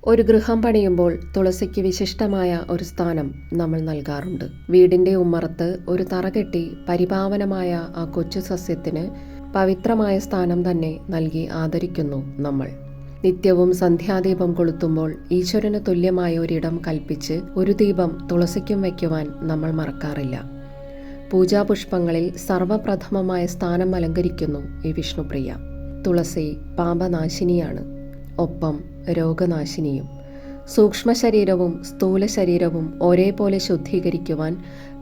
ഒരു ഗൃഹം പണിയുമ്പോൾ തുളസിക്ക് വിശിഷ്ടമായ ഒരു സ്ഥാനം നമ്മൾ നൽകാറുണ്ട്. വീടിന്റെ ഉമ്മറത്ത് ഒരു തറ കെട്ടി പരിപാവനമായ ആ കൊച്ചു സസ്യത്തിന് പവിത്രമായ സ്ഥാനം തന്നെ നൽകി ആദരിക്കുന്നു നമ്മൾ. നിത്യവും സന്ധ്യാദീപം കൊളുത്തുമ്പോൾ ഈശ്വരന് തുല്യമായ ഒരിടം കൽപ്പിച്ച് ഒരു ദീപം തുളസിക്കും വയ്ക്കുവാൻ നമ്മൾ മറക്കാറില്ല. പൂജാപുഷ്പങ്ങളിൽ സർവപ്രഥമമായ സ്ഥാനം അലങ്കരിക്കുന്നു ഈ വിഷ്ണുപ്രിയ. തുളസി പാപനാശിനിയാണ്, ഒപ്പം രോഗനാശിനിയും. സൂക്ഷ്മ ശരീരവും സ്ഥൂല ശരീരവും ഒരേപോലെ ശുദ്ധീകരിക്കുവാൻ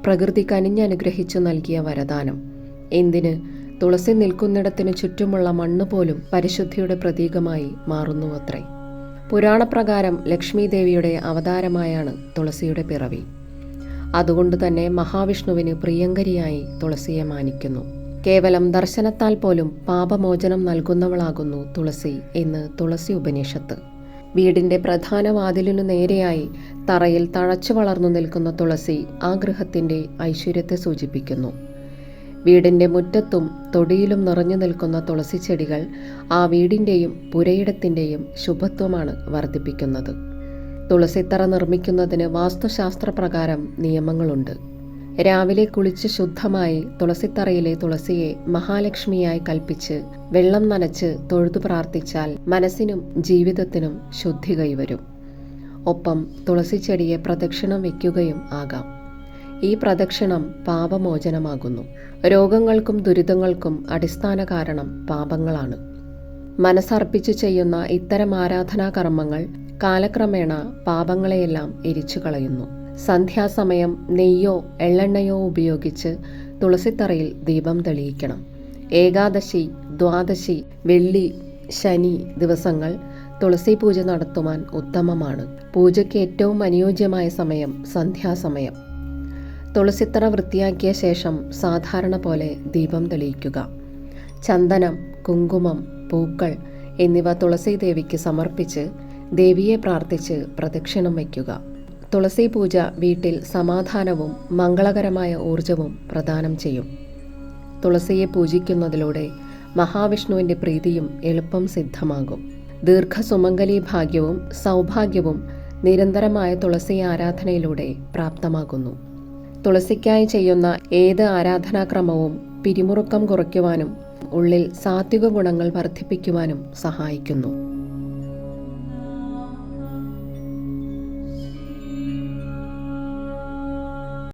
പ്രകൃതി കനിഞ്ഞനുഗ്രഹിച്ചു നൽകിയ വരദാനം. എന്തിന്, തുളസി നിൽക്കുന്നിടത്തിനു ചുറ്റുമുള്ള മണ്ണ് പോലും പരിശുദ്ധിയുടെ പ്രതീകമായി മാറുന്നുവത്രേ. പുരാണപ്രകാരം ലക്ഷ്മി ദേവിയുടെ അവതാരമായാണ് തുളസിയുടെ പിറവി. അതുകൊണ്ട് തന്നെ മഹാവിഷ്ണുവിന് പ്രിയങ്കരിയായി തുളസിയെ മാനിക്കുന്നു. കേവലം ദർശനത്താൽ പോലും പാപമോചനം നൽകുന്നവളാകുന്നു തുളസി എന്ന് തുളസി ഉപനിഷത്ത്. വീടിന്റെ പ്രധാന വാതിലിനു നേരെയായി തറയിൽ തഴച്ചു വളർന്നു നിൽക്കുന്ന തുളസി ആ ഗൃഹത്തിന്റെ ഐശ്വര്യത്തെ സൂചിപ്പിക്കുന്നു. വീടിന്റെ മുറ്റത്തും തൊടിയിലും നിറഞ്ഞു നിൽക്കുന്ന തുളസി ചെടികൾ ആ വീടിന്റെയും പുരയിടത്തിന്റെയും ശുഭത്വമാണ് വർദ്ധിപ്പിക്കുന്നത്. തുളസിത്തറ നിർമ്മിക്കുന്നതിന് വാസ്തുശാസ്ത്രപ്രകാരം നിയമങ്ങളുണ്ട്. രാവിലെ കുളിച്ച് ശുദ്ധമായി തുളസിത്തറയിലെ തുളസിയെ മഹാലക്ഷ്മിയായി കൽപ്പിച്ച് വെള്ളം നനച്ച് തൊഴുതു പ്രാർത്ഥിച്ചാൽ മനസ്സിനും ജീവിതത്തിനും ശുദ്ധി കൈവരും. ഒപ്പം തുളസി ചെടിയെ പ്രദക്ഷിണം വയ്ക്കുകയും ആകാം. ഈ പ്രദക്ഷിണം പാപമോചനമാകുന്നു. രോഗങ്ങൾക്കും ദുരിതങ്ങൾക്കും അടിസ്ഥാന കാരണം പാപങ്ങളാണ്. മനസ്സർപ്പിച്ചു ചെയ്യുന്ന ഇത്തരം ആരാധനാകർമ്മങ്ങൾ കാലക്രമേണ പാപങ്ങളെയെല്ലാം എരിച്ചു കളയുന്നു. സന്ധ്യാസമയം നെയ്യോ എള്ളെണ്ണയോ ഉപയോഗിച്ച് തുളസിത്തറയിൽ ദീപം തെളിയിക്കണം. ഏകാദശി, ദ്വാദശി, വെള്ളി, ശനി ദിവസങ്ങൾ തുളസി പൂജ നടത്തുവാൻ ഉത്തമമാണ്. പൂജയ്ക്ക് ഏറ്റവും അനുയോജ്യമായ സമയം സന്ധ്യാസമയം. തുളസിത്തറ വൃത്തിയാക്കിയ ശേഷം സാധാരണ പോലെ ദീപം തെളിയിക്കുക. ചന്ദനം, കുങ്കുമം, പൂക്കൾ എന്നിവ തുളസി ദേവിക്ക് സമർപ്പിച്ച് ദേവിയെ പ്രാർത്ഥിച്ച് പ്രദക്ഷിണം വയ്ക്കുക. തുളസി പൂജ വീട്ടിൽ സമാധാനവും മംഗളകരമായ ഊർജവും പ്രദാനം ചെയ്യും. തുളസിയെ പൂജിക്കുന്നതിലൂടെ മഹാവിഷ്ണുവിൻ്റെ പ്രീതിയും എളുപ്പം സിദ്ധമാകും. ദീർഘസുമംഗലി ഭാഗ്യവും സൗഭാഗ്യവും നിരന്തരമായ തുളസി ആരാധനയിലൂടെ പ്രാപ്തമാകുന്നു. തുളസിക്കായി ചെയ്യുന്ന ഏത് ആരാധനാക്രമവും പിരിമുറുക്കം കുറയ്ക്കുവാനും ഉള്ളിൽ സാത്വിക ഗുണങ്ങൾ വർദ്ധിപ്പിക്കുവാനും സഹായിക്കുന്നു.